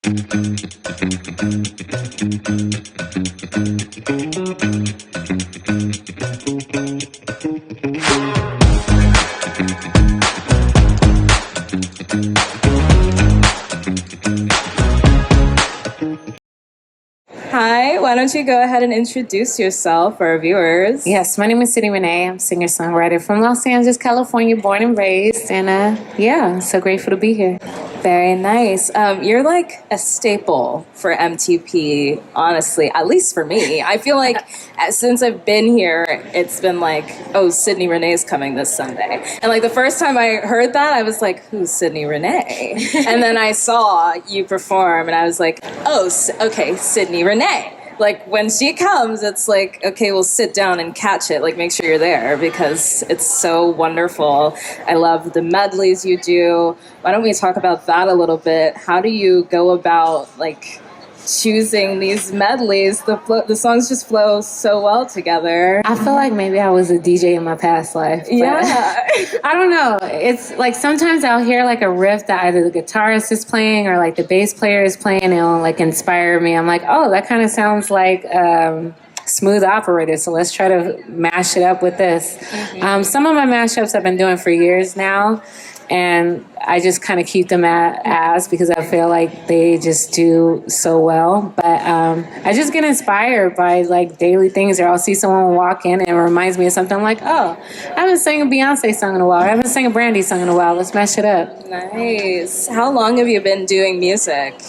Hi, why don't you go ahead and introduce yourself for our viewers? Yes, my name is Sydney Raneé. I'm a singer-songwriter from Los Angeles, California, born and raised. And yeah, so grateful to be here. Very nice. You're like a staple for MTP, honestly, at least for me. I feel like since I've been here, it's been like, oh, Sydney Raneé's coming this Sunday. And like the first time I heard that, I was like, who's Sydney Raneé? And then I saw you perform and I was like, oh, okay, Sydney Raneé. Like when she comes, it's like, okay, we'll sit down and catch it. Like make sure you're there because it's so wonderful. I love the medleys you do. Why don't we talk about that a little bit? How do you go about like choosing these medleys? The songs just flow so well together. I feel like maybe I was a DJ in my past life. Yeah. I don't know. It's like sometimes I'll hear like a riff that either the guitarist is playing or like the bass player is playing and it'll like inspire me. I'm like, oh, that kind of sounds like Smooth Operator, so let's try to mash it up with this. Mm-hmm. Some of my mashups I've been doing for years now, and I just kind of keep them as because I feel like they just do so well. But I just get inspired by like daily things, or I'll see someone walk in and it reminds me of something. I'm like, oh, I haven't sang a Beyonce song in a while. I haven't sang a Brandy song in a while. Let's mash it up. Nice. How long have you been doing music?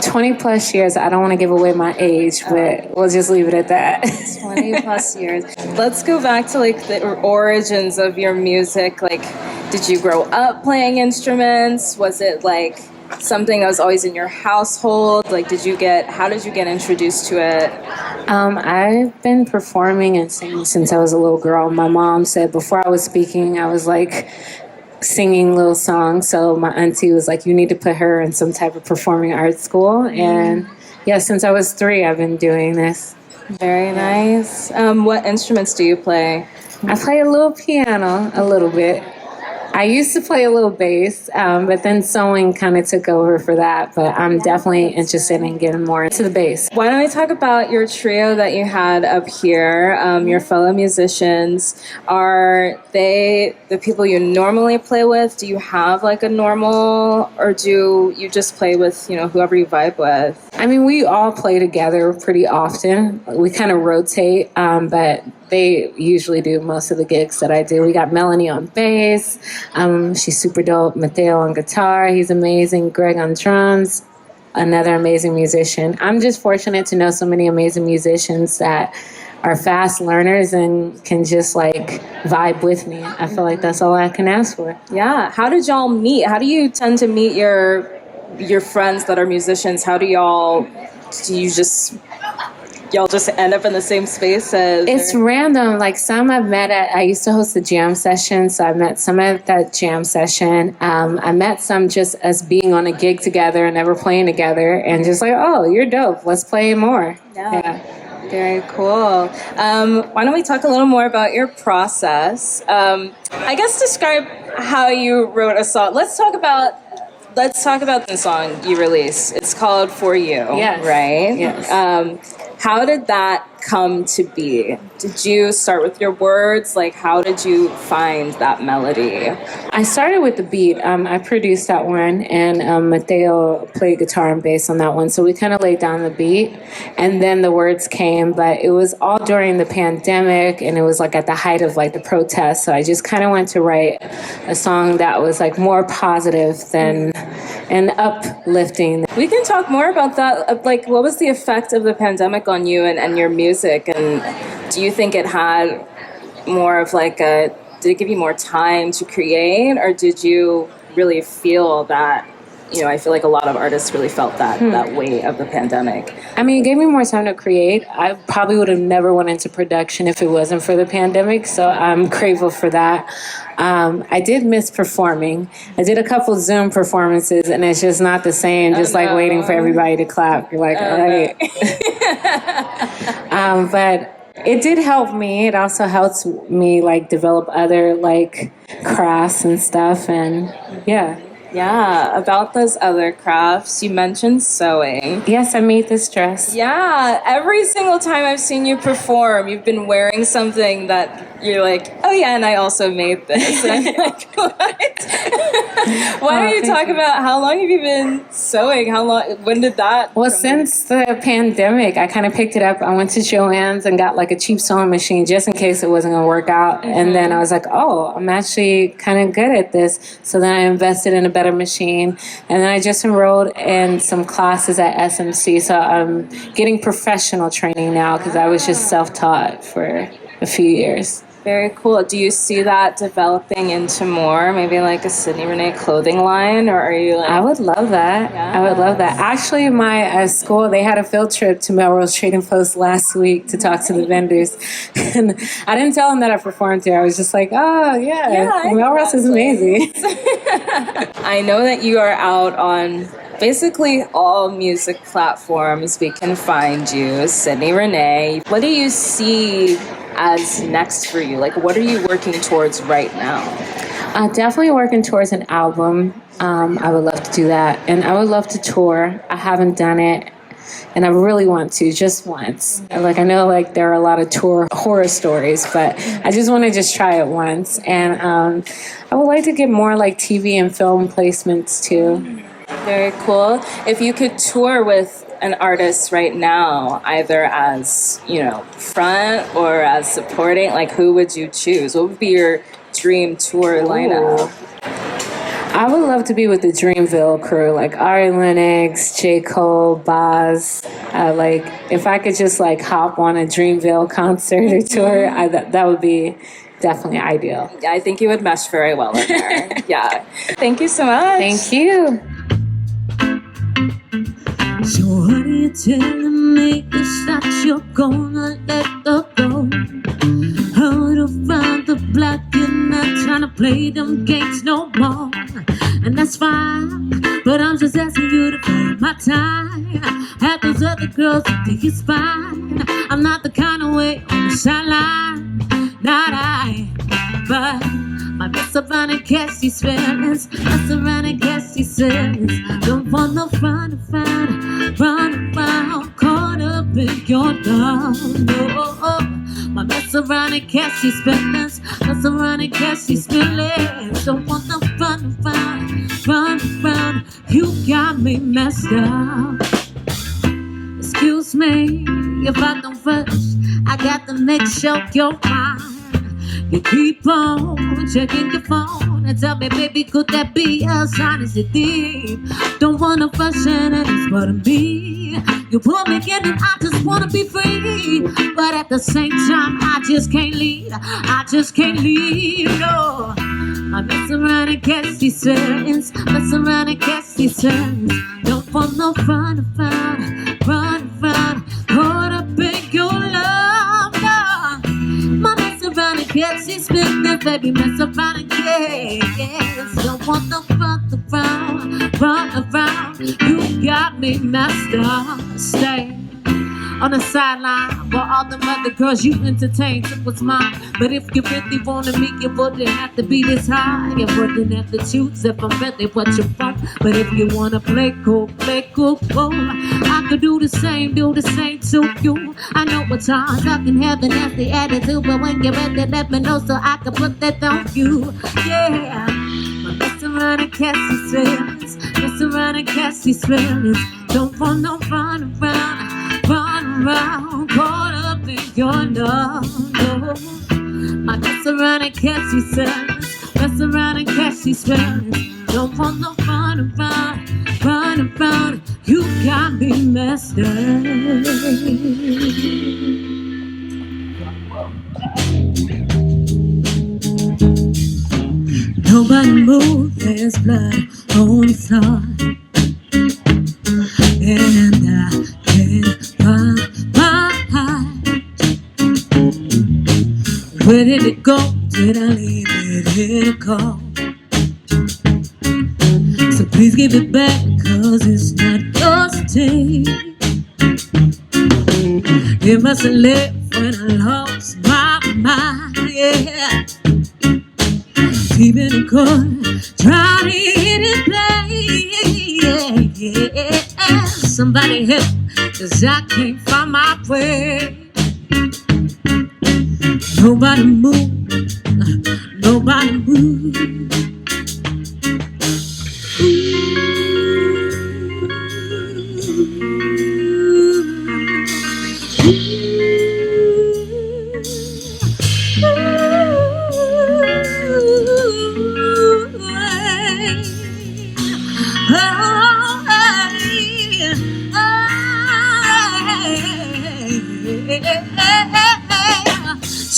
20 plus years. I don't want to give away my age, but we'll just leave it at that. 20 plus years. Let's go back to like the origins of your music. Like, did you grow up playing instruments? Was it like something that was always in your household? Like, how did you get introduced to it? I've been performing and singing since I was a little girl. My mom said before I was speaking, I was like singing little songs. So my auntie was like, you need to put her in some type of performing arts school. And yeah, since I was 3, I've been doing this. Very nice. What instruments do you play? I play a little piano, a little bit. I used to play a little bass, but then sewing kind of took over for that. But I'm definitely interested in getting more into the bass. Why don't we talk about your trio that you had up here? Your fellow musicians. Are they the people you normally play with? Do you have like a normal, or do you just play with, whoever you vibe with? I mean, we all play together pretty often. We kind of rotate, but they usually do most of the gigs that I do. We got Melanie on bass. She's super dope. Mateo on guitar. He's amazing. Greg on drums. Another amazing musician. I'm just fortunate to know so many amazing musicians that are fast learners and can just like vibe with me. I feel like that's all I can ask for. Yeah. How did y'all meet? How do you tend to meet your friends that are musicians? Y'all just end up in the same spaces? It's random. Like some I've met I used to host a jam session, so I met some at that jam session. I met some just as being on a gig together and never playing together, and just like, oh, you're dope. Let's play more. Yeah. Very cool. Why don't we talk a little more about your process? I guess describe how you wrote a song. Let's talk about the song you released. It's called For You, yes. Right? Yes. How did that come to be? Did you start with your words? Like, how did you find that melody? I started with the beat. I produced that one, and Mateo played guitar and bass on that one. So we kind of laid down the beat, and then the words came. But it was all during the pandemic, and it was like at the height of like the protests. So I just kind of went to write a song that was like more positive than and uplifting. We can talk more about that. Like, what was the effect of the pandemic on you and your music? And do you think it had more of like did it give you more time to create, or did you really feel that? I feel like a lot of artists really felt that weight of the pandemic. I mean, it gave me more time to create. I probably would have never went into production if it wasn't for the pandemic, so I'm grateful for that. I did miss performing. I did a couple Zoom performances, and it's just not the same, like waiting for everybody to clap. You're like, all right. But it did help me. It also helps me like develop other like crafts and stuff, and yeah. Yeah, about those other crafts, you mentioned sewing. Yes, I made this dress. Yeah, every single time I've seen you perform, you've been wearing something that you're like, oh yeah, and I also made this. And I'm like, what? Why don't you talk about how long have you been sewing? When did that? Well, since the pandemic, I kind of picked it up. I went to Joann's and got like a cheap sewing machine just in case it wasn't going to work out. Mm-hmm. And then I was like, oh, I'm actually kind of good at this. So then I invested in a better machine. And then I just enrolled in some classes at SMC. So I'm getting professional training now because I was just self-taught for a few years. Very cool. Do you see that developing into more, maybe like a Sydney Raneé clothing line, or are you like... I would love that. Yes. I would love that. Actually, my school, they had a field trip to Melrose Trading Post last week to talk to the vendors. And I didn't tell them that I performed there. I was just like, oh, yeah Melrose is amazing. I know that you are out on basically all music platforms. We can find you, Sydney Raneé. What do you see as next for you? Like, what are you working towards right now? Definitely working towards an album. I would love to do that. And I would love to tour. I haven't done it. And I really want to, just once. Like, I know like there are a lot of tour horror stories, but I just want to just try it once. And I would like to get more like TV and film placements too. Very cool. If you could tour with an artist right now, either as, front or as supporting, like who would you choose? What would be your dream tour lineup? I would love to be with the Dreamville crew, like Ari Lennox, J. Cole, Boz. Like, if I could just like hop on a Dreamville concert or tour, that would be definitely ideal. Yeah, I think you would mesh very well in there. Yeah. Thank you so much. Thank you. So what are you telling me is that you're gonna let her go? Heard about the black, you're not trying to play them games no more. And that's fine, but I'm just asking you to play my time. Have those other girls who think it's fine. I'm not the kind of way on the sideline, not I, but I mess around and catch these feelings. Mess around and catch these feelings. Don't want no run around, caught up in your love. No, I mess around and catch these feelings. Mess around and catch these feelings. Don't want no run around. You got me messed up. Excuse me if I don't rush. I got to make sure you're mine. You keep on checking your phone and tell me, baby, could that be a sign? Is it deep? Don't wanna rush and it's part of me. You pull me in and I just wanna be free, but at the same time, I just can't leave. No, I mess around and catch these turns. Mess around and catch these turns. Don't want no run around. Caught up in your love. No, around and catch these business, baby, mess around and yes. Don't want no run around. You got me messed up. Stay on the sideline while all them other girls you entertained took what's mine. But if you really wanted me, you wouldn't have to be this high. You wouldn't have to choose if I'm really what you want. But if you wanna play cool, I could do the same to you. I know what times I can have a nasty attitude, but when you're ready, let me know so I can put that on you. Yeah, mess around and catch these feelings. Mess around and catch these feelings. Don't want no run around, caught up in your love. No, I mess around and catch these feelings. Mess around and catch these feelings. Don't want no run around. You got me messed up. Nobody moves, there's blood on his heart, and I can't find my heart. Where did it go? Did I leave it in a car? So please give it back, cause it's not yours to take. It must have left when I lost my mind, yeah. Keeping it cold, trying to hit it back. Somebody help, 'cause I can't find my way. Nobody move, nobody move.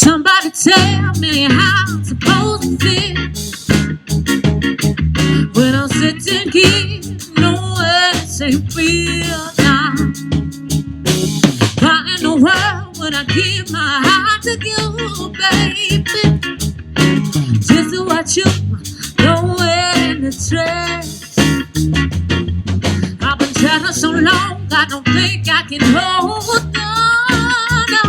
Somebody tell me how I'm supposed to feel when I'm sitting here, nowhere to say real now. Why in the world would I give my heart to you, baby? Just to watch you nowhere in the trace. I've been trying so long, I don't think I can hold on. No.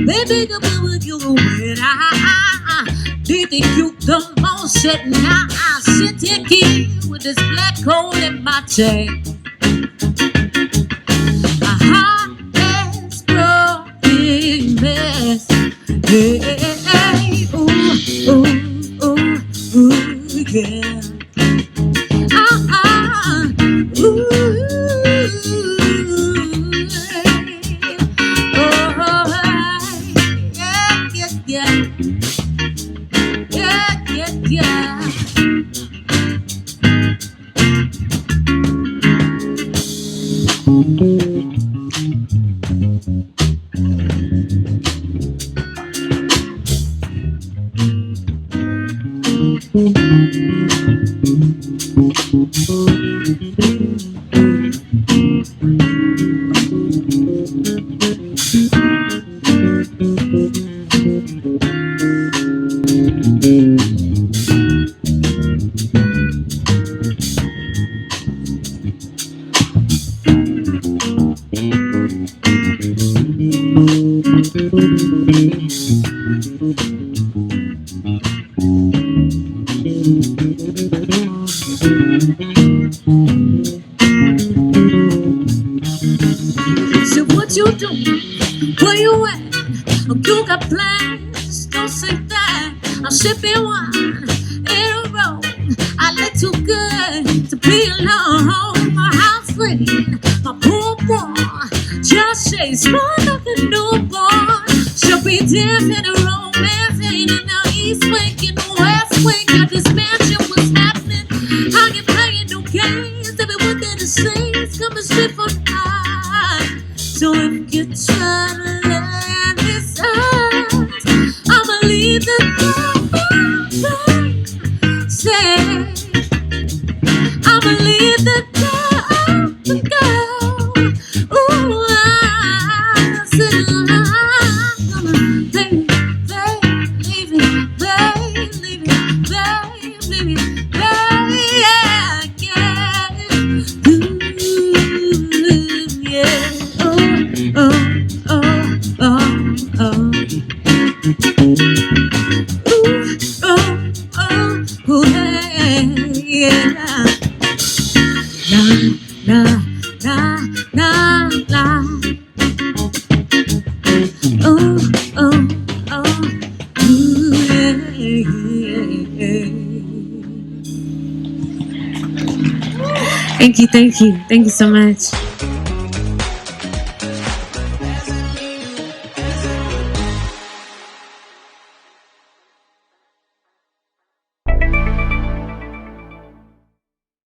Baby, go with you when I did you the most at night. I sit here with this black hole in my tank. My heart is broken mess. Hey, ooh, ooh, ooh, ooh, yeah. Ooh, yeah. So what you doing? Where you at? You got plans? Don't say that. I'm sipping wine in a row. I look too good to be alone. My house clean, my pool warm. Just say small like a newborn. She'll be dancing a romance in the east wing, in the west wing. Got this mansion, what's happening? I ain't playing no games. Everyone that is saying it's coming straight from high. So if you're trying to land this out, I'ma leave the door. Say, I'ma leave the door and go. Ooh, I said I'm gonna leave it, leave it, yeah, yeah. Ooh, yeah. Thank you so much.